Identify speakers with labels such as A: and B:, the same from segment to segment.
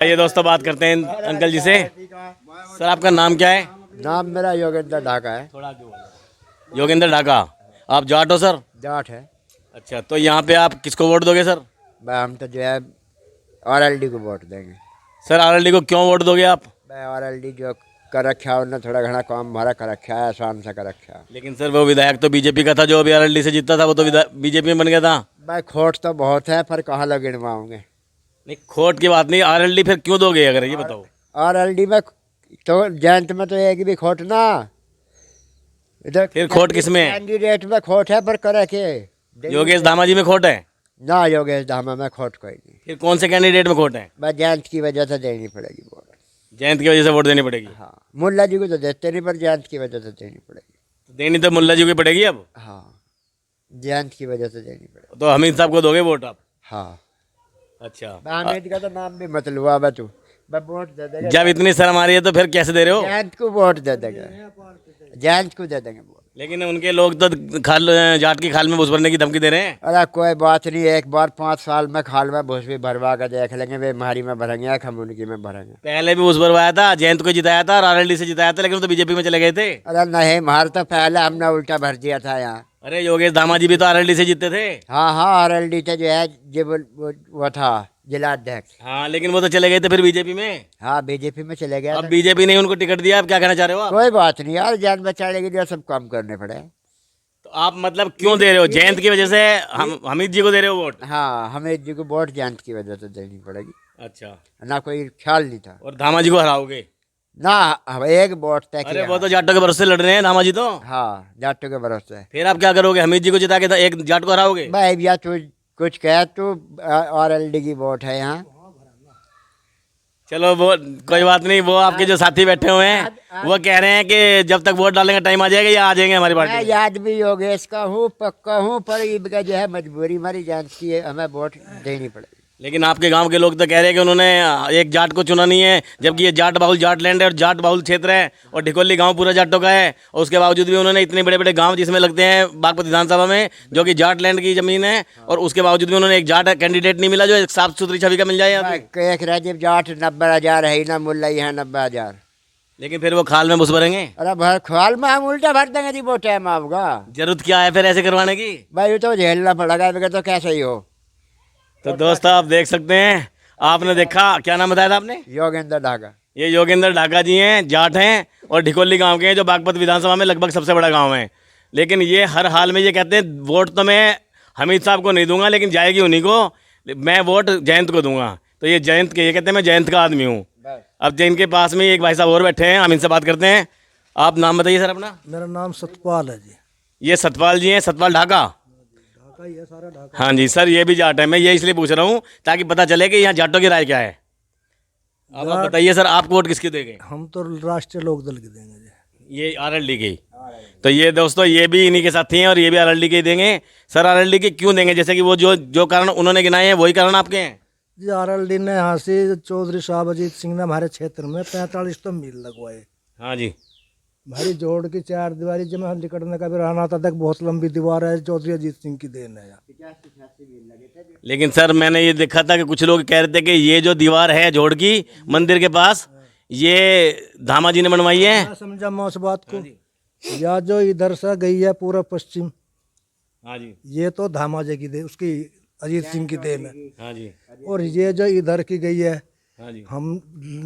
A: ये दोस्तों बात करते हैं अंकल जी से। सर आपका नाम क्या है?
B: नाम मेरा योगेंद्र ढाका है।
A: योगेंद्र ढाका। आप जाट हो सर?
B: जाट है।
A: अच्छा, तो यहाँ पे आप किसको वोट दोगे सर?
B: भाई हम तो जो है RLD को वोट देंगे।
A: सर RLD को क्यों वोट दोगे आप?
B: भाई RLD जो कर रखा है उन्होंने थोड़ा घना काम हमारा कर रखा है, आसान से कर रखा है।
A: लेकिन सर वो विधायक तो बीजेपी का था, जो अभी RLD से जीता था वो तो बीजेपी में बन गया था।
B: भाई खोट तो बहुत है पर कहाँ लोग गिनवाओगे।
A: नहीं, खोट की बात नहीं, RLD फिर क्यों दोगे अगर ये बताओ।
B: RLD में तो जयंत में तो एक भी खोट ना, इधर
A: फिर खोट किस में है?
B: कैंडिडेट में खोट है पर करे के
A: योगेश धामा जी में खोट है?
B: ना, योगेश धामा में खोट कोई नहीं।
A: फिर कौन से कैंडिडेट में खोट है?
B: भाई जयंत की वजह से देनी पड़ेगी वोट।
A: जयंत की वजह से वोट देनी पड़ेगी?
B: हाँ, मुल्ला जी को तो देते नहीं पर जयंत की वजह से देनी पड़ेगी।
A: देनी तो मुल्ला जी को पड़ेगी अब।
B: हाँ, जयंत की वजह से देनी पड़ेगी।
A: तो हमीद साहब को दोगे वोट आप?
B: हाँ।
A: अच्छा,
B: हामिद का तो नाम भी मत लुआ बा तू। मैं वोट दे देगा।
A: जब इतनी शर्म आ रही है तो फिर कैसे दे रहे हो?
B: जयंत को वोट दे देंगे, जयंत को दे देंगे वोट।
A: लेकिन उनके लोग तो खाल जाट की खाल में घुस भरने की धमकी दे रहे हैं।
B: अरे कोई बात नहीं, एक बार 5 साल में खाल में भूस भी भरवा कर देख लेंगे, वे हमारी में भरेंगे या हम उनकी में भरेंगे।
A: पहले भी घुस भरवाया था, जयंत को जिताया था और RLD से जिताया था, लेकिन वो तो बीजेपी में चले गए थे।
B: अरे नहीं, मार तो पहले हमने उल्टा भर दिया था यहाँ।
A: अरे योगेश धामा जी भी तो RLD से जीते थे।
B: हाँ हाँ, RLD से जो है जो वो था जिला अध्यक्ष।
A: हाँ, लेकिन वो तो चले गए थे फिर बीजेपी में।
B: हाँ, बीजेपी में चले गए।
A: अब बीजेपी ने उनको टिकट दिया, अब क्या कहना चाह रहे हो आप?
B: कोई बात नहीं यार, जान बचाने के लिए सब काम करने पड़े।
A: तो आप मतलब क्यों दे रहे हो? जयंत की वजह से हमीद जी को दे रहे हो वोट?
B: हाँ, हमें जी को वोट जयंत की वजह से देनी पड़ेगी।
A: अच्छा,
B: ना कोई ख्याल नहीं था।
A: और धामा जी को हराओगे?
B: ना, हम एक वोट तय
A: अरे
B: किया।
A: वो तो जाटों के भरोसे लड़ रहे हैं धामा जी तो।
B: हाँ, जाटों के भरोसे।
A: फिर आप क्या करोगे? हमीद जी को जिता के एक जाट को हराओगे?
B: भाई भैया तू कुछ कह, तू RLD की वोट है यहाँ।
A: चलो वो कोई बात नहीं, वो आपके जो साथी बैठे हुए हैं वो कह रहे हैं कि जब तक वोट डालने का टाइम आ जाएगा या आ जाएंगे हमारी
B: मैं
A: पार्टी में।
B: याद भी योगेश का हूँ, पक्का हूँ, पर इनका जो है मजबूरी हमारी जांच की है, हमें वोट देनी पड़ेगी।
A: लेकिन आपके गांव के लोग तो कह रहे हैं कि उन्होंने एक जाट को चुना नहीं है, जबकि ये जाट बाहुल जाट लैंड है और जाट बाहुल क्षेत्र है और ढिकोली गांव पूरा जाटों का है। और उसके बावजूद भी उन्होंने इतने बड़े बड़े गांव जिसमें लगते हैं बागपत विधानसभा में, जो कि जाट लैंड की जमीन है, और उसके बावजूद भी उन्होंने एक जाट कैंडिडेट नहीं मिला जो एक साफ सुथरी छवि का मिल जाए यहाँ पे।
B: एक राजीव जाट 90,000 है ना, मुल्ला यहाँ 90,000।
A: लेकिन फिर वो खाल में घुस भरेंगे।
B: अरे भर ख्वाल में हम उल्टा भर देंगे जी, वो टाइम आपका।
A: जरूरत क्या है फिर ऐसे करवाने की?
B: भाई ये तो झेलना पड़ेगा, बगैर तो कैसे ही हो।
A: तो दोस्तों आप देख सकते हैं, आपने देखा, क्या नाम बताया था आपने?
B: योगेंद्र ढाका।
A: ये योगेंद्र ढाका जी हैं, जाट हैं और ढिकोली गांव के हैं, जो बागपत विधानसभा में लगभग सबसे बड़ा गांव है। लेकिन ये हर हाल में ये कहते हैं वोट तो मैं हमीद साहब को नहीं दूंगा, लेकिन जाएगी उन्हीं को, मैं वोट जयंत को दूंगा। तो ये जयंत के, ये कहते हैं मैं जयंत का आदमी हूँ। अब जिनके पास में एक भाई साहब और बैठे हैं, हम इनसे बात करते हैं। आप नाम बताइए सर अपना।
C: मेरा नाम सतपाल है जी।
A: ये सतपाल जी हैं, सतपाल ढाका।
C: ढाका ही है, सारा ढाका।
A: हाँ जी सर, ये भी जाट है। मैं ये इसलिए पूछ रहा हूँ ताकि पता चले कि यहाँ जाटों की राय क्या है। अब आप बताइए सर, आप वोट किसके देंगे?
C: हम तो राष्ट्रीय लोकदल की देंगे जी।
A: ये RLD की। तो ये दोस्तों ये भी इन्हीं के साथी हैं और ये भी RLD के ही देंगे। सर RLD के क्यों देंगे? जैसे कि वो जो कारण उन्होंने गिनाए हैं वही कारण आपके हैं?
C: जी RLD ने यहाँ से चौधरी साहब अजीत सिंह ने हमारे क्षेत्र में 45 तो मील लगवाए।
A: हाँ जी।
C: हमारी जोड़ की 4 दीवारी जब हम निकटने का भी रहना था तक बहुत लंबी दीवार है, चौधरी अजीत सिंह की देन है यहाँ।
A: लेकिन सर मैंने ये देखा था कि कुछ लोग कह रहे थे कि ये जो दीवार है जोड़ की मंदिर के पास, ये धामा जी ने बनवाई है।
C: मैं समझा मैं उस बात को, या जो इधर से गई है पूरा पश्चिम,
A: हाँ जी।
C: ये तो धामा जी की दे, उसकी अजीत सिंह की देन है।
A: हाँ जी।
C: और ये जो इधर की गई है,
A: हाँ जी।
C: हम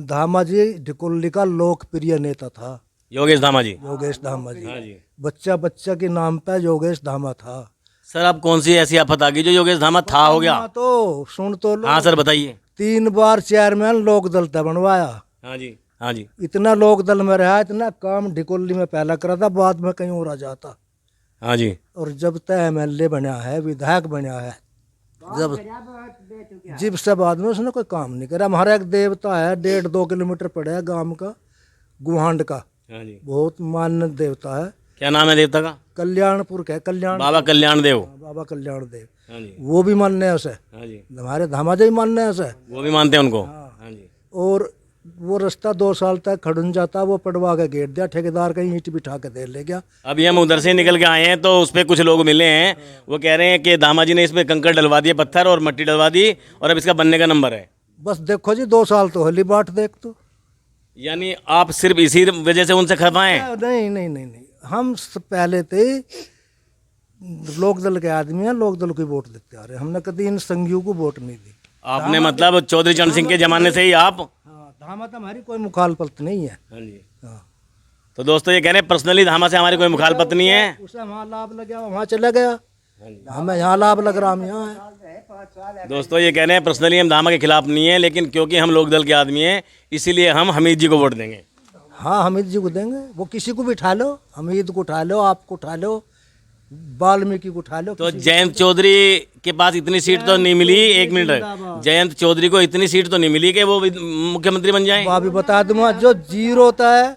C: धामा जी ढिकोली का लोकप्रिय नेता था
A: योगेश धामा जी।
C: योगेश धामा जी।
A: हाँ जी।
C: बच्चा बच्चा के नाम पे योगेश धामा था।
A: सर अब कौन सी ऐसी आफत आ गई जो योगेश धामा था हो गया?
C: हाँ, तो सुन तो लो।
A: हाँ सर बताइए।
C: 3 बार चेयरमैन लोक दल था बनवाया।
A: हाँ जी। हाँ जी।
C: इतना लोक दल में रहा, इतना काम ढिकोली में पहला करा था, बाद में कहीं और आ जाता।
A: हाँ जी।
C: और जब तक MLA बना है, विधायक बना है, जब से बाद में उसने कोई काम नहीं करा। हमारा एक देवता है 1.5-2 किलोमीटर पड़ा है गांव का, गुहांड का,
A: हाँ जी।
C: बहुत मान्य देवता है।
A: क्या नाम है देवता का?
C: कल्याणपुर का, कल्याण
A: बाबा कल्याण देव।
C: बाबा कल्याण देव।
A: हाँ जी।
C: वो भी मानने हैं उसे,
A: हाँ जी।
C: हमारे धामा जी मानने हैं उसे।
A: वो भी मानते हैं उनको। हाँ जी।
C: और वो रास्ता 2 साल तक खड़ुन जाता, वो पड़वा के गेट दिया, ठेकेदार कहीं ईंट बिठा के दे ले गया।
A: अभी हम उधर से निकल के आए हैं तो उस पर कुछ लोग मिले हैं, वो कह रहे हैं कि दामा जी ने इसमें कंकड़ डलवा दिए, पत्थर और मट्टी डलवा दी, और अब इसका बनने का नंबर है।
C: बस देखो जी 2 साल तो होली बाट देख तो।
A: यानी आप सिर्फ इसी वजह से उनसे खपाएं?
C: नहीं नहीं नहीं नहीं, हम पहले थे लोकदल के आदमी हैं, लोकदल को वोट देते आ रहे, हमने कभी इन संघियों को वोट नहीं दी।
A: आपने मतलब चौधरी चरण सिंह के जमाने से ही आप?
C: हाँ, धामा तो हमारी कोई मुखालफत नहीं है।
A: हाँ जी।
C: हाँ,
A: तो दोस्तों ये कह रहे हैं पर्सनली धामा से हमारी कोई मुखालफत नहीं है।
C: उसे वहाँ लाभ लग गया, वहाँ चला गया, हमें यहाँ लाभ लग रहा, हम यहाँ है।
A: दोस्तों ये कह रहे हैं पर्सनली हम धामा के खिलाफ नहीं है, लेकिन क्योंकि हम लोक दल के आदमी हैं इसीलिए हम हमीद जी को वोट देंगे।
C: हाँ, हमीद जी को देंगे, वो किसी को भी उठा लो, हमीद को उठा लो, आपको उठा लो, वाल्मीकि को उठा लो।
A: तो जयंत चौधरी के पास इतनी सीट तो नहीं मिली, एक मिनट, जयंत चौधरी को इतनी सीट तो नहीं मिली कि वो मुख्यमंत्री बन जाए?
C: वो अभी बता दूंगा, जो जीरो होता है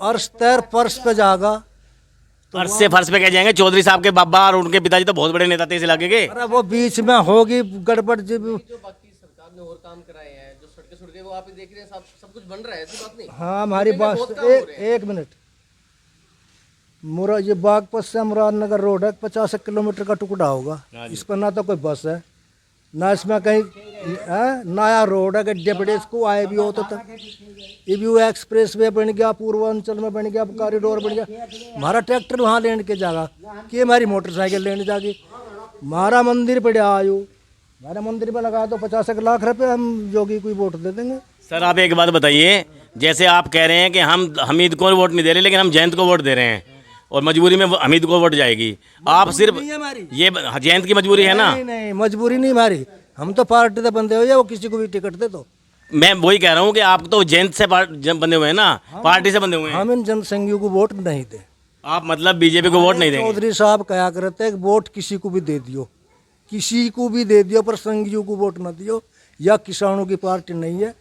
C: अर्श तैर फर्श पे जाएगा।
A: फर्श से फर्श पे कह जाएंगे? चौधरी साहब के बाबा और उनके पिताजी तो बहुत बड़े नेता थे इस इलाके के।
C: अरे वो बीच में होगी गड़बड़ जी।
D: जो बाकी सरकार ने और काम कराए हैं, जो सड़कें वो आप ही देख रहे हैं, सब कुछ बन रहा है, ऐसी बात नहीं।
C: हाँ, हमारी बात एक मिनट, ये बागपत से मुरादनगर रोड है, 50 किलोमीटर का टुकड़ा होगा। इस पर ना तो कोई बस है, ना इसमें कहीं नया रोड है, गड्ढे बड़े, इसको आए भी हो तो ये भी एक्सप्रेस वे बन गया, पूर्वांचल में बन गया, कॉरिडोर बन गया। हमारा ट्रैक्टर वहाँ लेने के जाएगा कि हमारी मोटरसाइकिल लेने जाएगी। हमारा मंदिर पड़े आयो, हमारे मंदिर में लगा दो 50 लाख रुपए, हम योगी को वोट दे देंगे।
A: सर आप एक बात बताइए, जैसे आप कह रहे हैं कि हम हमीद को वोट नहीं दे रहे, लेकिन हम जयंत को वोट दे रहे हैं और मजबूरी में हमीद को वोट जाएगी, आप सिर्फ ये जयंत की मजबूरी है ना?
C: नहीं नहीं, मजबूरी नहीं हमारी, हम तो पार्टी से बंदे हो या वो किसी को भी टिकट दे दो।
A: मैं वही कह रहा हूँ कि आप तो जयंत से बंधे हुए हैं ना, पार्टी से बंधे हुए हैं।
C: हम इन जनसंघियों को वोट नहीं दे।
A: आप मतलब बीजेपी को वोट नहीं देंगे?
C: चौधरी साहब कहा करते हैं वोट किसी को भी दे दियो, किसी को भी दे दियो, पर संघियों को वोट न दियो, या किसानों की पार्टी नहीं है।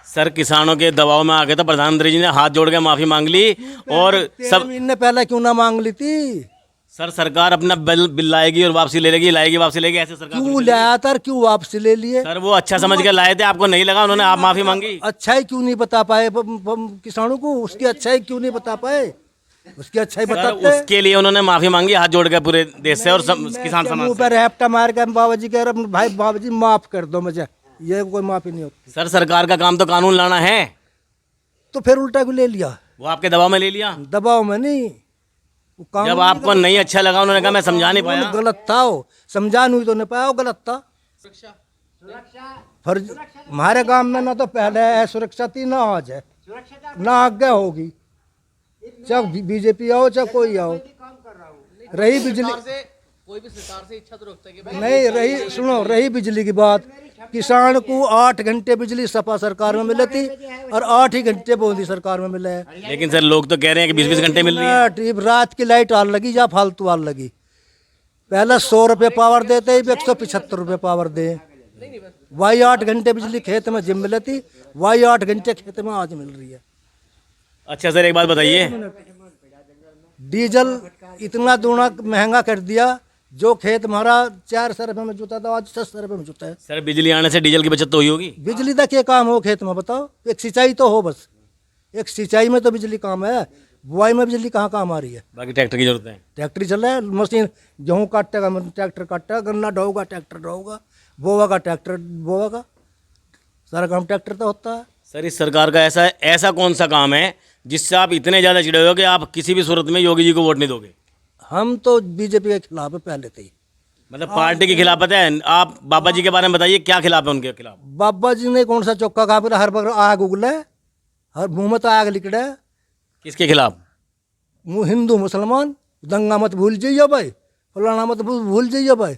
A: सर किसानों के दबाव में आ गए तो प्रधानमंत्री जी ने हाथ जोड़ के माफी मांग ली, और सब
C: महीने पहले क्यों ना मांग ली थी?
A: सर सरकार अपना बिल लाएगी और वापसी ले लेगी, लाएगी वापसी लेगी, ऐसे सरकार
C: क्यों लाया था, क्यों वापसी ले लिए?
A: सर वो अच्छा समझ के लाए थे, आपको नहीं लगा, उन्होंने आप माफी मांगी।
C: अच्छाई क्यों नहीं बता पाए किसानों को, उसकी अच्छाई क्यों नहीं बता पाए? उसकी अच्छाई बताते।
A: उसके लिए उन्होंने माफी मांगी हाथ जोड़ के पूरे देश से और किसान समाज से।
C: ऊपर हैप्टा मार के बाबा जी कह रहे भाई, बाबा जी माफ कर दो मुझे, ये कोई माफी नहीं होती।
A: सर सरकार का काम तो कानून लाना है,
C: तो फिर उल्टा भी ले लिया,
A: वो आपके दबाव में ले लिया।
C: दबाव में नहीं,
A: जब आपको नहीं अच्छा लगा उन्होंने कहा मैं समझा नहीं पाया।
C: गलत था वो, समझा नहीं तो नहीं पाया, वो गलत था। फर्ज हमारे गांव में ना तो पहले है सुरक्षा थी, ना आज है, ना आगे होगी, चाहे बीजेपी आओ चाहे कोई आओ। रही बिजली,
D: कोई भी सरकार से इच्छा तो रखता है कि भाई
C: नहीं रही, सुनो, रही बिजली की बात, किसान को 8 घंटे बिजली सपा सरकार में मिली थी और 8 ही घंटे मोदी सरकार में मिले हैं।
A: लेकिन सर लोग तो कह रहे हैं कि 20-20 घंटे मिल रही है।
C: रात की लाइट आल लगी या फालतू आल लगी, पहले 100 रुपये पावर देते ही 175 रुपये पावर दे। वही 8 घंटे बिजली खेत में जिम मिली थी, वही 8 घंटे खेत में आज मिल रही है।
A: अच्छा सर एक बात बताइए,
C: डीजल इतना दूना महंगा कर दिया, जो खेत हमारा 400 रुपये में जुता था आज 600 रुपये में जुता है।
A: सर बिजली आने से डीजल की बचत तो हुई होगी?
C: बिजली का क्या काम हो खेत में बताओ? एक सिंचाई तो हो, बस एक सिंचाई में तो बिजली काम है, बुआई में बिजली कहाँ काम आ रही है?
A: बाकी ट्रैक्टर की जरूरत है,
C: ट्रैक्टर चल रहा है, मशीन गेहूँ काटेगा ट्रैक्टर काटेगा, गन्ना ढोगा ट्रैक्टर ढोगा, बोवा का ट्रैक्टर बोगा, सारा काम ट्रैक्टर तो होता है।
A: सर इस सरकार का ऐसा कौन सा काम है जिससे आप इतने ज़्यादा चिड़े हो कि आप किसी भी सूरत में योगी जी को वोट नहीं दोगे?
C: हम तो बीजेपी के खिलाफ है पहले से ही,
A: मतलब पार्टी की खिलाफत है। आप बाबा जी के बारे में बताइए, क्या खिलाफ है उनके खिलाफ?
C: बाबा जी ने कौन सा चौका खा फिर हर बार आग उगले, हर मुँह में तो आग लिकड़े।
A: किसके खिलाफ?
C: हिंदू मुसलमान दंगा मत भूल जाइए भाई, फलाना मत भूल जाइए भाई,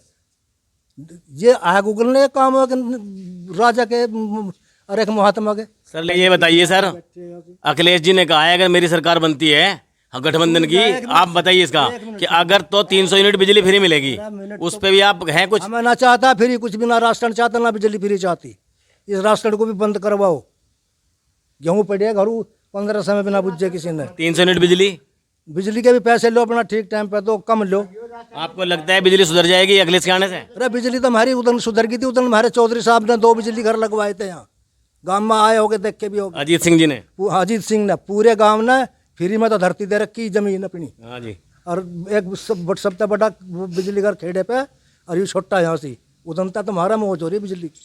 C: ये आग उगलने का काम है कि राजा के और एक महात्मा के।
A: सर ये बताइए सर, अखिलेश जी ने कहा है अगर मेरी सरकार बनती है गठबंधन की, आप बताइए इसका कि अगर तो 300 यूनिट बिजली फ्री मिलेगी, उस पे भी आप हैं कुछ?
C: मैं ना चाहता फ्री कुछ भी, ना राशन चाहता ना बिजली फ्री चाहती, इस राशन को भी बंद करवाओ। गेहूँ पड़े घरों 15 समय बिना बुझे किसी ने।
A: 300 यूनिट बिजली
C: के भी पैसे लो अपना ठीक टाइम पे, तो कम लो।
A: आपको लगता है बिजली सुधर जाएगी अखिलेश के आने से?
C: अरे बिजली तो हमारी उधर सुधर गई थी, उधर हमारे चौधरी साहब ने 2 बिजली घर लगवाए थे, यहाँ गाँव में आए होगे देख के भी होगे।
A: अजीत सिंह जी ने?
C: अजीत सिंह ने पूरे गाँव ने फ्री में तो धरती दे रखी जमीन अपनी।
A: हाँ जी।
C: और एक सबसे बड़ा बिजली घर खेड़े पे, और ये छोटा यहाँ से उधमता तुम्हारा मौज हो रही है बिजली की।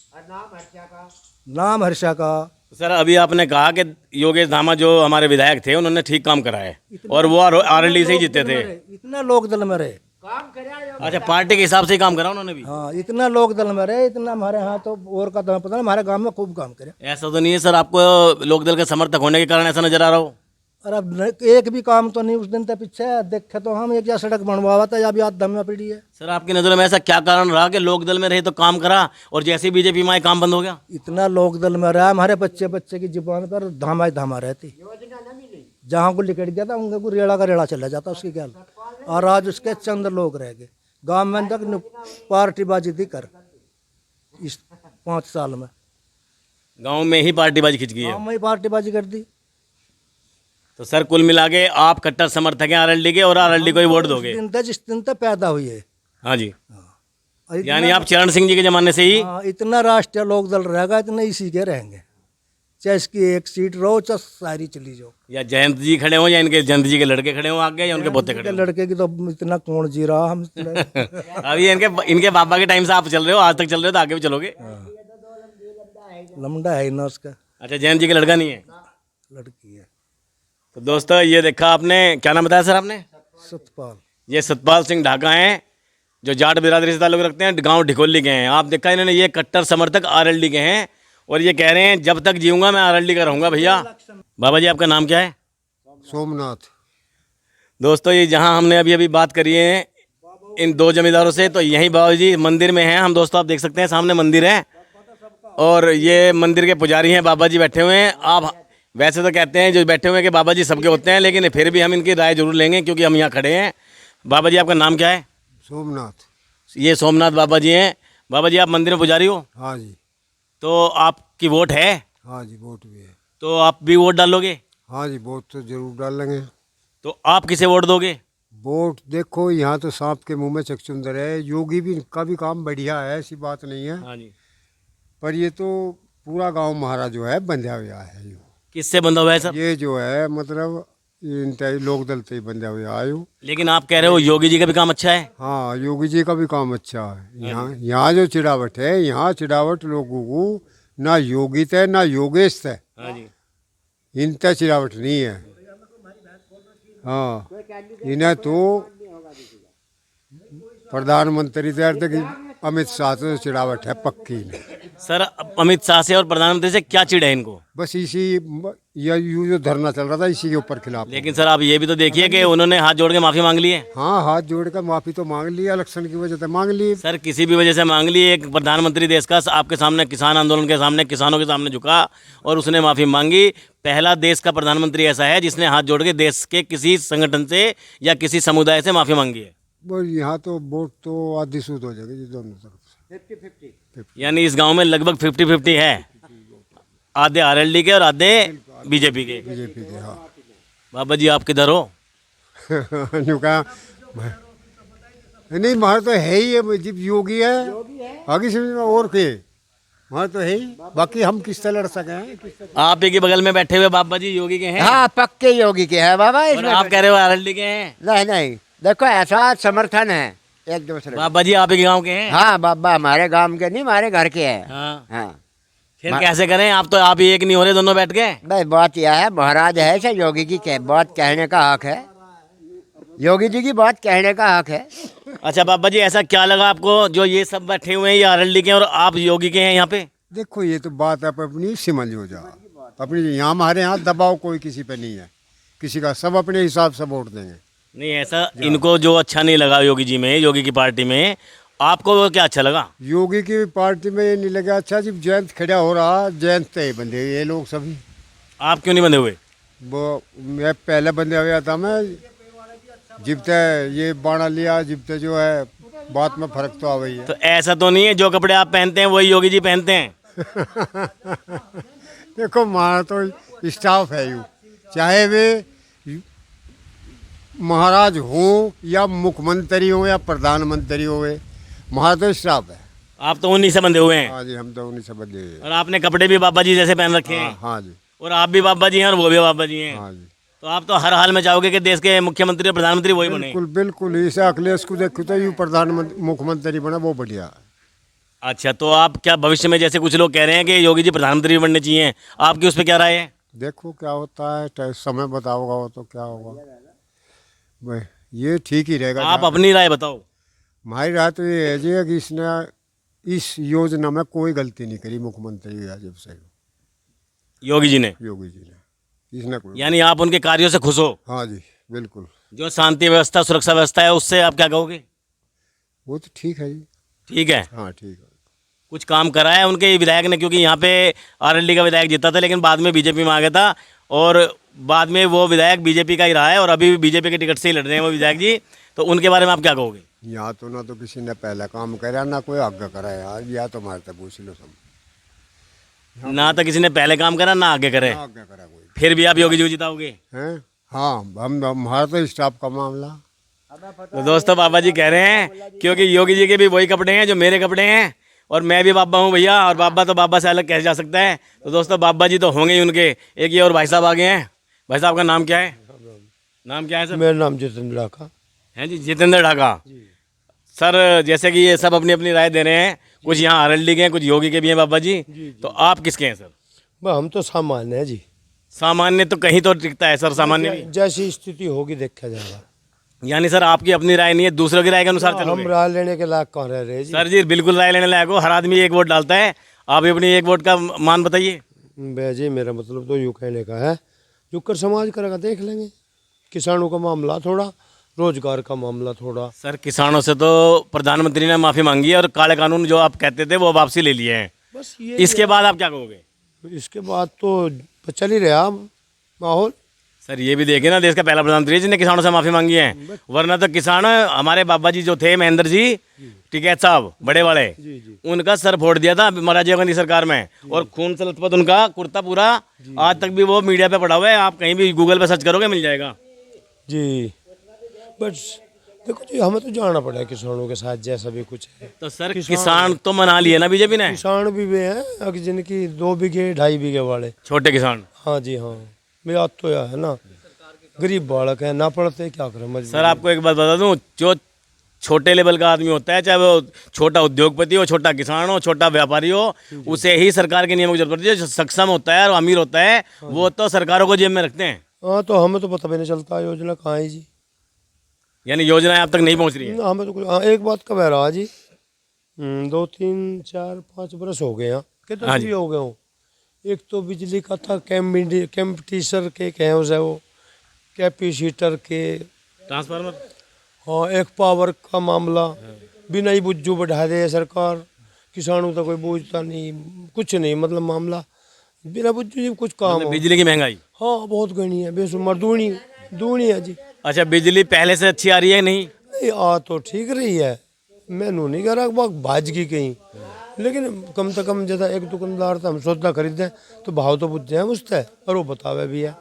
C: नाम हर्षा का।
A: सर अभी आपने कहा कि योगेश धामा जो हमारे विधायक थे उन्होंने ठीक काम करा है और वो आरएलडी से ही जीते थे।
C: इतना लोक दल में रहे।
A: अच्छा, पार्टी के हिसाब से ही काम करा उन्होंने भी।
C: हाँ, इतना लोक दल में रहे, इतना हमारे यहाँ तो और का तो पता नहीं, हमारे गांव में खूब काम करे।
A: ऐसा तो नहीं है सर आपको लोकदल के समर्थक होने के कारण ऐसा नजर आ रहा हो?
C: और अब एक भी काम तो नहीं उस दिन तक पीछे देखे तो हम एक या सड़क बनवावा था या भी आज दम में पड़ी है।
A: सर आपकी नज़रों में ऐसा क्या कारण रहा कि लोकदल में रहे तो काम करा और जैसे ही बीजेपी में आए काम बंद हो गया?
C: इतना लोक दल में रहा, हमारे बच्चे बच्चे की जुबान पर धामा ही धामा रहती। जहाँ को लिकट गया था उनके को रेड़ा का रेड़ा चला जाता उसकी क्या। और आज उसके चंद लोग रह गए गाँव में तक पार्टीबाजी थी कर इस 5 साल में।
A: गाँव में ही पार्टीबाजी खिंच गई है।
C: गाँव में ही पार्टीबाजी कर दी।
A: तो सर कुल मिला के आप कट्टर समर्थक हैं आरएलडी के और आरएलडी को ही वोट दोगे?
C: जिस दिन तक पैदा हुई है।
A: हाँ जी,
C: और
A: यानी आप चरण सिंह जी के जमाने से ही।
C: हाँ, इतना राष्ट्रीय लोक दल रहेगा, इतने इसी के रहेंगे, चाहे इसकी एक सीट रहो चाहे सारी चली जाओ।
A: या जयंत जी खड़े हो या इनके जयंत जी के लड़के खड़े हो आगे या उनके पोते खड़े हो?
C: लड़के की तो इतना कौन जी रहा हम।
A: अभी इनके बाबा के टाइम से आप चल रहे हो, आज तक चल रहे हो, तो आगे भी चलोगे?
C: लमड़ा है ही ना उसका।
A: अच्छा, जयंत जी का लड़का नहीं है?
C: लड़की है।
A: तो दोस्तों ये देखा आपने, क्या नाम बताया सर आपने?
C: सतपाल।
A: ये सतपाल सिंह ढाका हैं जो जाट बिरादरी से ताल्लुक़ रखते हैं, गांव ढिकोली के हैं। आप देखा इन्होंने, ये कट्टर समर्थक आरएलडी के हैं और ये कह रहे हैं जब तक जीऊंगा मैं आरएलडी का रहूंगा। भैया बाबा जी आपका नाम क्या है?
B: सोमनाथ।
A: दोस्तों ये जहां हमने अभी अभी बात करी है इन 2 जमींदारों से, तो यहीं बाबा जी मंदिर में हैं हम। दोस्तों आप देख सकते हैं सामने मंदिर है और ये मंदिर के पुजारी हैं, बाबा जी बैठे हुए हैं। आप वैसे तो कहते हैं जो बैठे हुए हैं कि बाबा जी सबके होते हैं, लेकिन फिर भी हम इनकी राय जरूर लेंगे क्योंकि हम यहाँ खड़े हैं। बाबा जी आपका नाम क्या है?
B: सोमनाथ।
A: ये सोमनाथ बाबा जी हैं। बाबा जी आप मंदिर में पुजारी हो?
B: हाँ जी।
A: तो आपकी वोट है?
B: हाँ जी, वोट भी है।
A: तो आप भी वोट डालोगे?
B: हाँ जी, वोट तो जरूर डालेंगे।
A: तो आप किसे वोट दोगे?
B: वोट देखो, यहाँ तो सांप के मुंह में चकचुंदर है। योगी भी का भी काम बढ़िया है, ऐसी बात नहीं है।
A: हाँ जी।
B: पर ये तो पूरा गांव हमारा जो है बंधा हुआ है।
A: किससे बंधा हुआ है सर?
B: ये जो है मतलब लोक दल से ही बंधा हुआ आयु।
A: लेकिन आप कह रहे हो योगी जी का भी काम अच्छा है।
B: हाँ, योगी जी का भी काम अच्छा है। यहाँ जो चिड़ावट है, यहाँ चिड़ावट लोगों को ना योगी तय ना योगेश तय,
A: हाँ जी,
B: इन तय चिड़ावट नहीं है। हाँ, इन्हें तो प्रधानमंत्री तक अमित शाह से चिड़ावट है पक्की।
A: सर अमित शाह से और प्रधानमंत्री से क्या चिढ़ है इनको?
B: बस इसी यू जो धरना चल रहा था इसी के ऊपर खिलाफ।
A: लेकिन सर आप ये भी तो देखिए कि उन्होंने हाथ जोड़ के माफी मांग ली है।
B: हाँ, हाथ जोड़कर माफी तो मांग ली, इलेक्शन की वजह से मांग ली।
A: सर किसी भी वजह से मांग ली, एक प्रधानमंत्री देश का आपके सामने किसान आंदोलन के सामने किसानों के सामने झुका और उसने माफी मांगी। पहला देश का प्रधानमंत्री ऐसा है जिसने हाथ जोड़ के देश के किसी संगठन से या किसी समुदाय से माफी मांगी है।
B: वो यहाँ तो वोट तो आधी सूद हो जाएगी दोनों तरफ से। 50-50।
A: यानी इस गांव में लगभग 50-50 है, आधे आरएलडी के और आधे बीजेपी के।
B: बीजेपी के। हाँ।
A: बाबा जी आप किधर हो?
B: कहा नहीं, वहाँ तो है ही है, जब योगी है आगे से और के वहाँ तो है ही। बाकी हम किस तरह लड़ सके हैं?
A: आप एक ही बगल में बैठे हुए बाबा जी योगी के हैं।
B: हाँ, पक्के योगी के है बाबा।
A: और आप कह रहे हो आरएलडी के हैं।
B: नहीं नहीं, देखो ऐसा समर्थन है एक दूसरे।
A: बाबा जी आप एक गांव के हैं?
B: हाँ बाबा, हमारे गांव के नहीं, हमारे घर के हैं।
A: हाँ।
B: हाँ।
A: फिर कैसे करें, आप तो आप ही एक नहीं हो रहे, दोनों बैठ गए।
B: भाई बात यह है, महाराज है से योगी की बात कहने का हक है, योगी जी की बात कहने का हक है।
A: अच्छा बाबा जी ऐसा क्या लगा आपको जो ये सब बैठे हुए हैं, ये आरएलडी के और आप योगी के हैं यहाँ पे?
B: देखो ये तो बात आप अपनी समझ हो जा अपनी। यहाँ हमारे यहाँ दबाव कोई किसी पे नहीं है, किसी का, सब अपने हिसाब से वोट देंगे।
A: नहीं ऐसा इनको जो अच्छा नहीं लगा योगी जी में, योगी की पार्टी में, आपको वो क्या अच्छा लगा?
B: योगी की पार्टी में ये नहीं लगा अच्छा, जब जयंत खड़ा हो रहा, जयंत तो बंधे ये लोग सभी।
A: आप क्यों नहीं बंधे हुए?
B: वो मैं पहले बंधे हुआ था, मैं जब तक ये बाणा लिया, जब तक जो है बात में फर्क तो आ गई है।
A: तो ऐसा तो नहीं है जो कपड़े आप पहनते हैं वही योगी जी पहनते हैं?
B: देखो हमारा तो स्टाफ है यूँ, चाहे वे महाराज हो या मुख्यमंत्री हो या प्रधानमंत्री हो, हमारा तो स्टाफ है।
A: आप तो उन्हीं से बंधे हुए हैं।
B: हाँ जी, हम तो उन्हीं से बंधे हुए हैं।
A: और आपने कपड़े भी बाबा जी जैसे पहन रखे हैं।
B: हाँ जी।
A: और आप भी बाबा जी हैं और वो भी बाबा जी हैं।
B: हाँ जी।
A: तो आप तो हर हाल में चाहोगे कि देश के मुख्यमंत्री और प्रधानमंत्री वही बने।
B: बिल्कुल बिल्कुल, इसे अखिलेश को देखो तो यूँ प्रधानमंत्री मुख्यमंत्री बना, वो बढ़िया है।
A: अच्छा, तो आप क्या भविष्य में, जैसे कुछ लोग कह रहे हैं कि योगी जी प्रधानमंत्री भी बनने चाहिए, आपकी उस पर क्या राय है?
B: देखो क्या होता है, समय बताओगा वो तो क्या होगा। भाई ये ठीक ही रहेगा।
A: आप अपनी राय बताओ।
B: हमारी राय तो ये है जी कि इसने इस योजना में कोई गलती नहीं करी, मुख्यमंत्री जब से
A: योगी जी ने,
B: योगी जी ने, इसने कोई।
A: यानी आप उनके कार्यों से खुश हो?
B: हाँ जी बिल्कुल।
A: जो शांति व्यवस्था सुरक्षा व्यवस्था है उससे आप क्या कहोगे?
B: वो तो ठीक है जी।
A: ठीक है।
B: हाँ ठीक है।
A: कुछ काम करा है उनके विधायक ने, क्योंकि यहाँ पे आरएलडी का विधायक जीता था लेकिन बाद में बीजेपी में आ गया था, और बाद में वो विधायक बीजेपी का ही रहा है और अभी भी बीजेपी के टिकट से ही लड़ रहे हैं वो विधायक जी, तो उनके बारे में आप क्या कहोगे?
B: यहाँ तो ना तो किसी ने पहले काम करा ना कोई आगे करा यार, या तो हमारे तक पूछ लो सब।
A: ना तो किसी ने पहले काम करा ना आगे करे,
B: ना आगे करा कोई।
A: फिर भी आप योगी जी को जिताओगे?
B: हैं? हाँ हम हमारा तो स्टाफ का मामला।
A: तो दोस्तों बाबा जी कह रहे हैं, क्योंकि योगी जी के भी वही कपड़े हैं जो मेरे कपड़े हैं, और मैं भी बाबा हूँ भैया, और बाबा तो बाबा से अलग कैसे जा सकता है। तो दोस्तों बाबा जी तो होंगे ही उनके। एक ये और भाई साहब आ गए हैं। भाई साहब का नाम क्या है? नाम क्या है सर?
C: मेरा नाम जितेंद्र ढाका
A: हैं जी, जितेंद्र ढाका। सर जैसे कि ये सब अपनी अपनी राय दे रहे हैं, कुछ यहाँ आरएलडी के हैं, कुछ योगी के भी हैं बाबा जी, तो आप किसके हैं सर?
C: हम तो सामान्य है जी,
A: सामान्य तो कहीं तो टिकता है सर, सामान्य भी।
C: जैसी स्थिति होगी देखा जाएगा।
A: यानी सर आपकी अपनी राय नहीं है, दूसरों की राय के अनुसार
C: हम
A: चलोगे?
C: राय लेने के लायक कहाँ रह रहे जी।
A: सर जी बिल्कुल राय लेने लायक हो, हर आदमी एक वोट डालता है, आप भी अपनी एक वोट का मान बताइए।
C: भैया जी मेरा मतलब तो यूँ कहने का है, जो कर समाज करेगा देख लेंगे। किसानों का मामला थोड़ा, रोजगार का मामला थोड़ा।
A: सर किसानों से तो प्रधानमंत्री ने माफ़ी मांगी है, और काले कानून जो आप कहते थे वो वापसी ले लिए हैं,
C: बस ये
A: इसके बाद आप क्या कहोगे?
C: इसके बाद तो चल ही रहा माहौल।
A: सर ये भी देखिए ना, देश का पहला प्रधानमंत्री जिसने किसानों से माफ़ी मांगी है, वरना तो किसान हमारे बाबा जी जो थे महेंद्र जी टिकैत साहब बड़े वाले, उनका सर फोड़ दिया था महाराजा गांधी सरकार में, और खून से लथपथ उनका कुर्ता पूरा आज तक भी वो मीडिया पे पड़ा हुआ है, आप कहीं भी गूगल पे सर्च करोगे मिल जाएगा
C: जी। बस देखो जी, हमें तो जाना पड़ा किसानों के साथ जैसा भी कुछ है।
A: तो सर किसान तो मना लिए ना बीजेपी ने?
C: किसान भी वे हैं जिनकी 2 बीघे 2.5 बीघे वाले
A: छोटे किसान।
C: हाँ जी हाँ, मेरा तो यह है ना, गरीब बालक है, ना पढ़ते क्या करें मजबूरी।
A: सर आपको एक बात बता दूं, जो छोटे लेवल का आदमी होता है, चाहे वो छोटा उद्योगपति हो, छोटा किसान हो, छोटा व्यापारी हो, उसे ही सरकार के नियमों की जरूरत पड़ती है। जो सक्षम होता है और अमीर होता है वो तो सरकारों को जेब में रखते हैं।
C: हाँ तो हमें तो पता भी नहीं चलता योजना कहाँ है जी।
A: यानी योजनाएं आप तक नहीं पहुंच रही है?
C: हमें तो हाँ, एक बात का बह रहा जी, 2 3 4 5 बरस हो गए हैं, कितना
A: हाँ
C: भी
A: जी।
C: हो गए हो। एक तो बिजली का था कैम्पटीसर के क्या है वो कैपेसिटर के,
A: ट्रांसफार्मर।
C: हाँ एक पावर का मामला, बिना ही बुज्जू बढ़ा दे सरकार, किसानों का कोई बूझता नहीं कुछ नहीं, मतलब मामला बिना बुज्जू जी कुछ काम हो।
A: बिजली की महंगाई।
C: हाँ बहुत घनी है, बेशुमार दूनी दूनी है जी।
A: अच्छा बिजली पहले से अच्छी आ रही है नहीं?
C: नहीं आ तो ठीक रही है, मैनू नहीं कह रहा भाज गई कहीं, लेकिन कम से कम जैसा एक दुकानदार था हम सौदा खरीदे तो भाव तो पूछते हैं मुझसे, और वो बतावे भी है,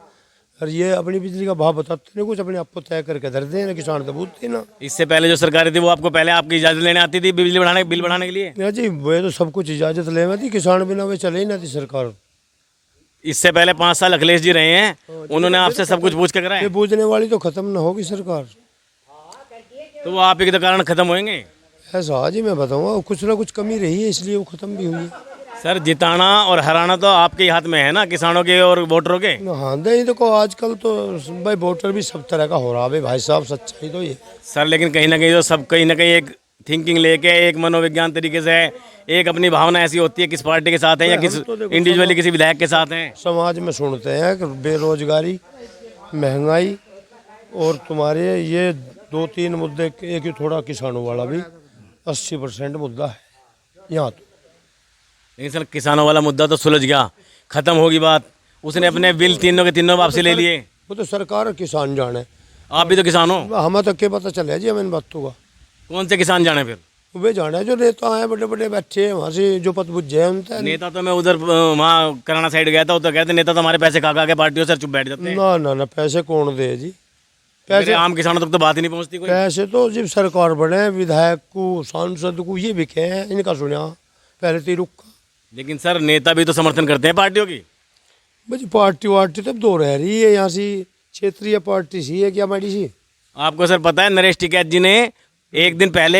C: और ये अपनी बिजली का भाव बताते नहीं कुछ, अपने आप को तय करके धरते हैं, किसान तो पूछते ना।
A: इससे पहले जो सरकारें थी वो आपको पहले आपकी इजाजत लेने आती थी बिजली बढ़ाने, बिल बढ़ाने के लिए?
C: या जी वे तो सब कुछ इजाजत ले थी, किसान बिना वे चले ही ना थी सरकार।
A: इससे पहले 5 साल अखिलेश जी रहे हैं, उन्होंने आपसे सब कुछ पूछ के कराया?
C: ये बूझने वाली तो खत्म ना होगी सरकार,
A: तो वो आप ही के कारण खत्म होंगे।
C: ऐसा जी मैं बताऊँगा, कुछ ना कुछ कमी रही है इसलिए वो खत्म भी हुई है।
A: सर जिताना और हराना तो आपके ही हाथ में है ना, किसानों के और वोटरों के।
C: हाँ नहीं देखो आजकल तो भाई वोटर भी सब तरह का हो रहा है भाई साहब, सच्चाई तो ये।
A: सर लेकिन कहीं ना कहीं तो सब कहीं ना कहीं एक थिंकिंग लेके, एक मनोविज्ञान तरीके से, एक अपनी भावना ऐसी होती है किस पार्टी के साथ है या किस इंडिविजुअली किसी विधायक के साथ हैं।
C: समाज में सुनते हैं कि बेरोजगारी, महंगाई और तुम्हारे ये 2 3 मुद्दे, एक ही थोड़ा किसानों वाला भी 80% मुद्दा है यहाँ तो।
A: लेकिन सर किसानों वाला मुद्दा तो सुलझ गया, खत्म होगी बात, उसने अपने बिल तीनों के तीनों वापसी ले लिए।
C: वो तो सरकार किसान जाने,
A: आप भी तो किसान हो।
C: हमें तक के पता चले जी हमें इन बातों का।
A: कौन से किसान जाने फिर?
C: वे जाने जो नेता हैं बड़े बड़े बैठे हैं वहाँ से, जो पद बुझे हैं उनसे।
A: नेता तो मैं उधर वहाँ कराना साइड गया था, उधर कहते नेता तो हमारे पैसे खा खा के पार्टियों से चुप बैठ जाते हैं।
C: ना ना ना पैसे कौन दे जी,
A: पैसे आम किसानों तक तो बात ही नहीं पहुँचती कोई।
C: पैसे तो जब सरकार बने विधायक को सांसद को ये बिके हैं, इनका सुना पहले तो रुक।
A: लेकिन सर नेता भी तो समर्थन करते हैं पार्टियों की।
C: भाई पार्टी वार्टी तब 2 रह रही है यहाँ सी, क्षेत्रीय पार्टी सी है क्या हमारी सी।
A: आपको सर पता है नरेश टिकैत जी ने एक दिन पहले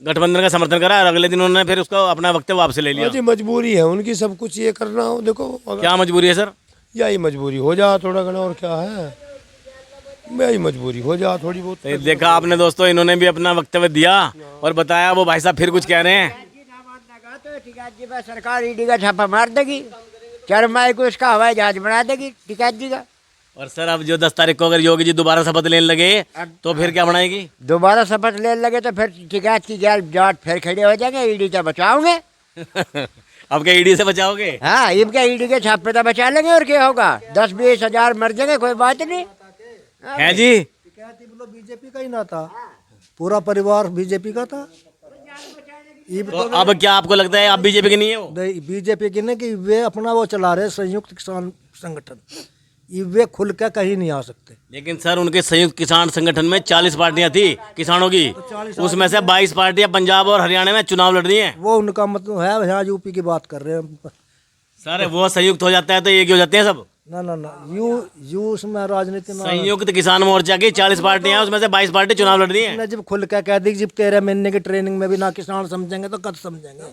A: गठबंधन का समर्थन करा और अगले दिन उन्होंने फिर उसको अपना वक्तव्य वापस ले लिया।
E: जी मजबूरी है उनकी, सब कुछ ये करना हो। देखो अगर
A: क्या मजबूरी है सर?
E: यही मजबूरी हो जा थोड़ा घना, और क्या है, यही मजबूरी हो जा थोड़ी बहुत।
A: तो देखा आपने दोस्तों, इन्होंने भी अपना वक्तव्य दिया और बताया। वो भाई साहब फिर कुछ कह रहे हैं।
F: टिकैत जी बस सरकार ईडी का छापा मार देगी, 4 मई को इसका हवाई जहाज बना देगी टिकैत जी का।
A: और सर अब जो 10 तारीख को अगर योगी जी दोबारा शपथ लेने लगे तो फिर क्या बनाएगी?
F: दोबारा शपथ लेने लगे तो फिर टिकैत की जाट फिर खड़े हो जाएंगे, ईडी से बचाओगे।
A: अब क्या ईडी से बचाओगे?
F: हाँ, इनके ईडी के छापे तो बचा लेंगे, और क्या होगा, 10-20 हजार मर जाएंगे, कोई बात नहीं
A: है जी।
C: बीजेपी का ही ना था, पूरा परिवार बीजेपी का था।
A: तो अब क्या आपको लगता है आप बीजेपी के नहीं है? वो
C: बीजेपी की नहीं कि वे अपना वो चला रहे संयुक्त किसान संगठन, ये वे खुल के कहीं नहीं आ सकते।
A: लेकिन सर उनके संयुक्त किसान संगठन में 40 पार्टियां थी किसानों की, उसमें से 22 पार्टियां पंजाब और हरियाणा में चुनाव लड़ रही हैं।
C: वो उनका मतलब है, यहाँ यूपी की बात कर रहे हैं
A: सर वो संयुक्त हो जाता है तो एक ही हो जाते हैं सब।
C: ना ना ना, यू उसमें राजनीति में
A: संयुक्त किसान मोर्चा की 40 पार्टियां, उसमें से 22 पार्टी चुनाव लड़ रही हैं।
C: ने जब खुल के कह दी जब 13 महीने की ट्रेनिंग में भी ना किसान समझेंगे तो कब समझेंगे।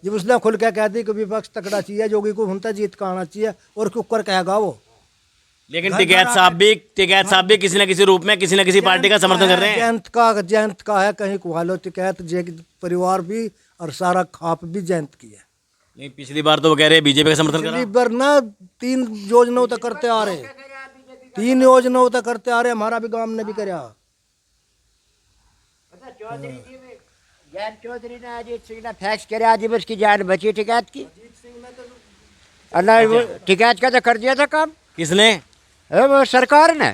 C: जब उसने खुल के कह दी कि विपक्ष तकड़ा चाहिए, जोगी को हुनता जीत का आना चाहिए, और क्यों कर कहेगा वो।
A: लेकिन टिकैत साहब भी किसी न किसी रूप में किसी न किसी पार्टी का समर्थन कर रहे हैं।
C: जयंत का है, कहीं कुहालो टिकैत परिवार भी और सारा खाप भी जयंत की है।
A: नहीं, पिछली बार तो वो कह रहे बीजेपी का समर्थन कर रहा है।
C: पिछली बार ना 3 योजनाओं तक करते आ रहे, 3 योजनाओं तक करते आ रहे, हमारा भी गांव ने भी कराया।
F: जयंत चौधरी ने अजीत सिंह ने फैक्स किया, आज उसकी जान बची टिकैत की। टिकैत का तो कर दिया था काम।
A: किसने?
F: वो सरकार ने।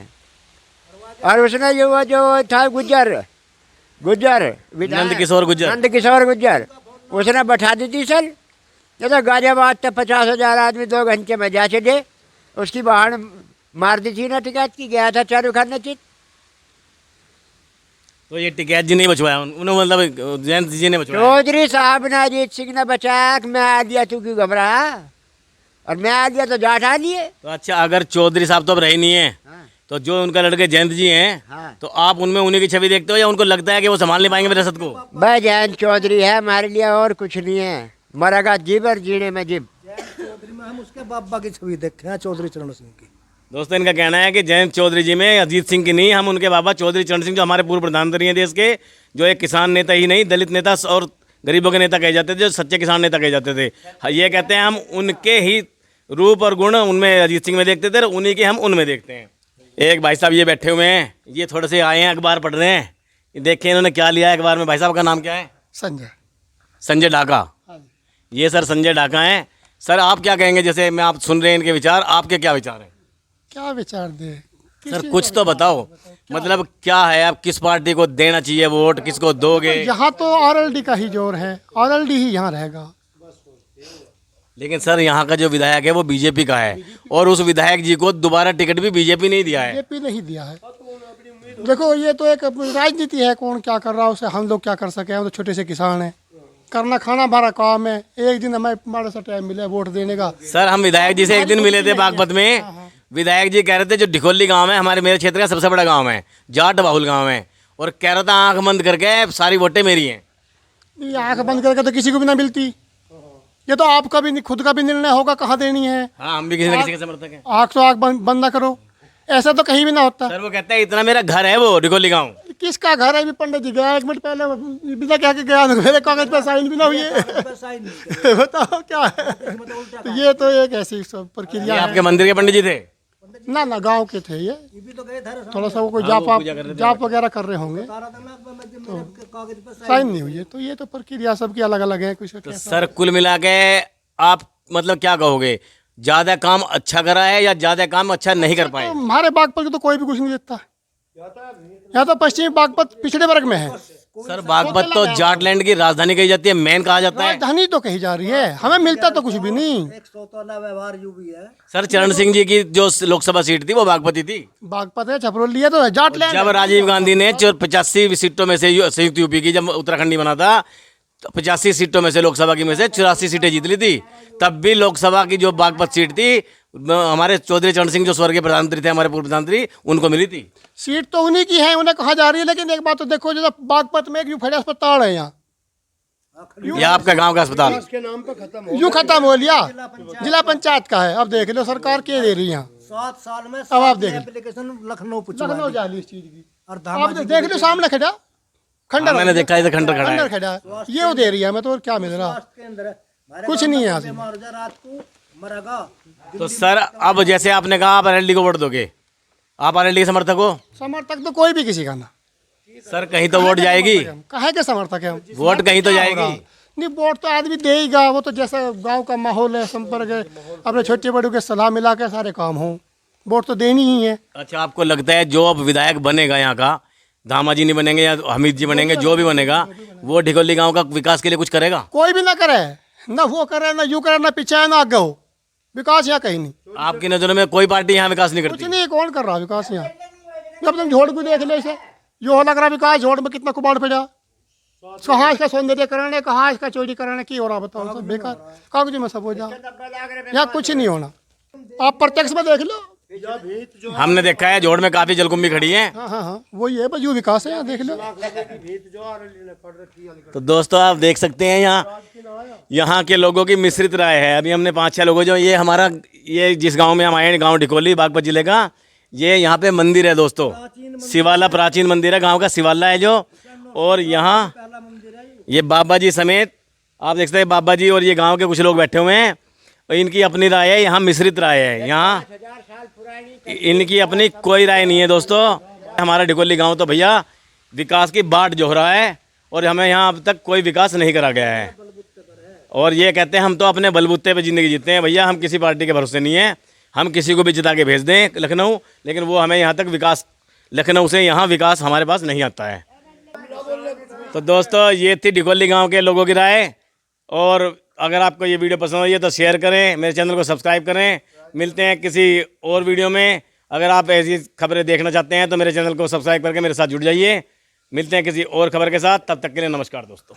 F: और उसने जो था गुज्जर
A: नंद किशोर
F: गुज्जर, उसने बैठा दी थी सर। ये तो गाजियाबाद तक 50,000 आदमी 2 घंटे में जा चले, उसकी बहान मार दी थी ना टिकैत की, गया था चारू खाने चित।
A: तो ये टिकैत जी नहीं बचवाया उन्होंने, मतलब जयंत जी ने बचवाया।
F: चौधरी साहब ने अजीत सिंह ने बचाया कि मैं आ दिया, तू क्यों घबरा, और मैं आ दिया तो जाट आ लिए।
A: तो अच्छा, अगर चौधरी साहब तो अब रहे नहीं है,
F: हाँ।
A: तो जो उनका लड़के जयंत जी हैं,
F: हाँ।
A: तो आप उनमें उन्हीं की छवि देखते हो या उनको लगता है कि वो संभाल नहीं पाएंगे विरासत को?
F: भाई जयंत चौधरी है हमारे लिए, और कुछ नहीं है, मरेगा जीव और जीने में जीव।
C: चौधरी में हम उसके बाबा की छवि देखे हैं, चौधरी चरण सिंह की।
A: दोस्तों इनका कहना है कि जयंत चौधरी जी में अजीत सिंह की नहीं, हम उनके बाबा चौधरी चरण सिंह, जो हमारे पूर्व प्रधानमंत्री हैं देश के, जो एक किसान नेता ही नहीं, दलित नेता और गरीबों के नेता कहे जाते थे, जो सच्चे किसान नेता कहे जाते थे। ये कहते हैं हम उनके ही रूप और गुण उनमें अजीत सिंह में देखते थे, उन्हीं के हम उनमें देखते हैं। एक भाई साहब ये बैठे हुए हैं, ये थोड़े से आए हैं, अखबार पढ़ रहे हैं। देखिए इन्होंने क्या लिया है अखबार में। भाई साहब का नाम क्या है? संजय डाका। ये सर संजय डाका हैं। सर आप क्या कहेंगे, जैसे मैं आप सुन रहे हैं इनके विचार, आपके क्या विचार हैं?
G: क्या विचार दे
A: सर कुछ तो बताओ, मतलब क्या है, आप किस पार्टी को देना चाहिए वोट, किसको दोगे?
G: यहाँ तो आरएलडी का ही जोर है, आरएलडी ही यहाँ रहेगा।
A: लेकिन सर यहाँ का जो विधायक है वो बीजेपी का है, और उस विधायक जी को दोबारा टिकट भी बीजेपी नहीं दिया है।
G: बीजेपी नहीं दिया है। देखो ये तो एक राजनीति है, कौन क्या कर रहा है उसे हम लोग क्या कर सके, हम तो छोटे से किसान हैं, करना खाना हमारा काम है। एक दिन हमें हमारे से टाइम मिले वोट देने का।
A: सर हम विधायक जी से एक दिन मिले थे बागपत में, विधायक जी कह रहे थे जो ढिकोली गांव है हमारे मेरे क्षेत्र का सबसे बड़ा गांव है, जाट बाहुल गांव है, और कह रहा था आंख बंद करके सारी वोटें मेरी हैं।
G: ये आँख बंद करके तो किसी को भी ना मिलती, ये तो आपका भी खुद का भी निर्णय होगा कहाँ देनी है।
A: हाँ हम भी किसी न किसी के समर्थक हैं।
G: आँख तो आँख बंद ना करो, ऐसा तो कहीं भी ना होता।
A: सर वो कहता है इतना मेरा घर है वो ढिकोली गांव।
G: किसका घर है? भी पंडित जी गया 1 मिनट पहले, बिना कह के गया, मेरे कागज पर साइन भी ना हुई है। बताओ क्या है। तो ये तो एक ऐसी सब प्रक्रिया है।
A: आपके मंदिर के पंडित जी थे?
G: ना गांव के थे ये, थोड़ा सा वो कोई जाप वगैरह कर रहे होंगे, तो साइन नहीं हुई है। तो ये तो प्रक्रिया सबकी अलग अलग है। कुछ
A: तो सर कुल मिला के आप मतलब क्या कहोगे, ज्यादा काम अच्छा करा है या ज्यादा काम अच्छा नहीं कर पाए?
G: तो हमारे बागपत को तो कोई भी कुछ नहीं देता। यहाँ तो पश्चिमी बागपत पिछड़े वर्ग में है।
A: सर बागपत तो जाटलैंड की राजधानी कही जाती है, मेन कहा जाता है।
G: राजधानी तो कही जा रही है, हमें मिलता तो कुछ भी नहीं।
C: व्यवहार जो भी है।
A: सर चरण सिंह जी की जो लोकसभा सीट थी वो बागपती थी।
G: बागपत है, छपरोली है, तो जाटलैंड।
A: जब राजीव गांधी ने 85 सीटों में से संयुक्त यूपी की जब उत्तराखंड बना था, तो 85 सीटों में से लोकसभा की में से 84 सीटें जीत ली थी। तब भी लोकसभा की जो बागपत सीट थी हमारे चौधरी चरण सिंह जो स्वर्गीय प्रधानमंत्री थे, हमारे पूर्व प्रधानमंत्री, उनको मिली थी।
G: सीट तो उन्हीं की है, उन्हें कहा जा रही है, लेकिन एक बात तो देखो, जैसे बागपत में एक यूफेड अस्पताल है यहाँ,
A: ये आपका गांव का अस्पताल
G: यूं खत्म हो लिया, जिला पंचायत का है। अब देख लो सरकार क्या दे रही है यहाँ।
C: 7 साल में
G: अब आप देख
C: एप्लीकेशन लखनऊ
G: लखनऊ जा रही इस चीज की।
C: और
G: आप देख लो सामने खड़ा खंडर,
A: मैंने देखा इधर खंडर खड़ा है।
G: खंडर खड़ा है, ये वो दे रही है हमें, तो और क्या मिल रहा, कुछ नहीं है यहाँ से।
C: रात को मरेगा।
A: तो सर अब जैसे आपने कहा आप आरएलडी को वोट दोगे, आप आरएलडी के समर्थक हो?
G: समर्थक तो कोई भी किसी का ना।
A: सर कहीं तो वोट जाएगी,
G: काहे के समर्थक है हम?
A: वोट कहीं तो जाएगी।
G: नहीं, वोट तो आदमी देगा, वो तो जैसा गांव का माहौल है, संपर्क है, अपने छोटे बड़ों के सलाह मिला के सारे काम हो, वोट तो देनी ही है।
A: अच्छा, आपको लगता है जो अब विधायक बनेगा यहाँ का, दामा जी नहीं बनेंगे या हमीद जी बनेंगे, जो भी बनेगा वो ढिकोली गांव का विकास के लिए कुछ करेगा?
G: कोई भी ना करे, ना वो करे, ना यू करे, ना पीछे है, ना आगे हो। विकास यहाँ कहीं नहीं,
A: आपकी नजरों में कोई पार्टी यहाँ विकास नहीं
G: कुछ
A: करती?
G: नहीं। कौन कर रहा विकास यहाँ? जब तुम झोड़ को देख लो इसे, यो लग रहा विकास झोड़ में कितना कुबाड़ पड़ा। कहाँ इसका सौंदर्यकरण है, कहाँ इसका चौड़ीकरण है, की हो रहा बताओ? सब बेकार कागज में सब हो जाओ, यहाँ कुछ नहीं होना। आप प्रत्यक्ष में देख लो।
A: हमने देखा है जोड़ में काफी जलकुंभी खड़ी है।
G: हाँ हाँ हाँ, वही है, यू विकास है, यहाँ देख लो।
A: तो दोस्तों आप देख सकते हैं यहाँ के लोगों की मिश्रित राय है। अभी हमने 5-6 लोगों जो ये जिस गांव में हम आए हैं, गांव ढिकोली बागपत जिले का, ये यहाँ पे मंदिर है दोस्तों, शिवाला, प्राचीन मंदिर है, गांव का शिवाला है जो। और यहाँ ये बाबा जी समेत आप देख सकते हैं, बाबा जी और ये गांव के कुछ लोग बैठे हुए हैं, और इनकी अपनी राय है, यहाँ मिश्रित राय है। यहाँ इनकी अपनी कोई राय नहीं है दोस्तों। हमारा ढिकोली गांव तो भैया विकास की बाट जो हो रहा है, और हमें यहाँ अब तक कोई विकास नहीं करा गया है। और ये कहते हैं हम तो अपने बलबूते पे ज़िंदगी जीते हैं भैया, हम किसी पार्टी के भरोसे नहीं है। हम किसी को भी जिता के भेज दें लखनऊ, लेकिन वो हमें यहाँ तक विकास, लखनऊ से यहाँ विकास हमारे पास नहीं आता है। तो दोस्तों ये थी ढिकोली गाँव के लोगों की राय। और अगर आपको ये वीडियो पसंद आई है तो शेयर करें, मेरे चैनल को सब्सक्राइब करें। मिलते हैं किसी और वीडियो में। अगर आप ऐसी खबरें देखना चाहते हैं तो मेरे चैनल को सब्सक्राइब करके मेरे साथ जुड़ जाइए। मिलते हैं किसी और खबर के साथ, तब तक के लिए नमस्कार दोस्तों।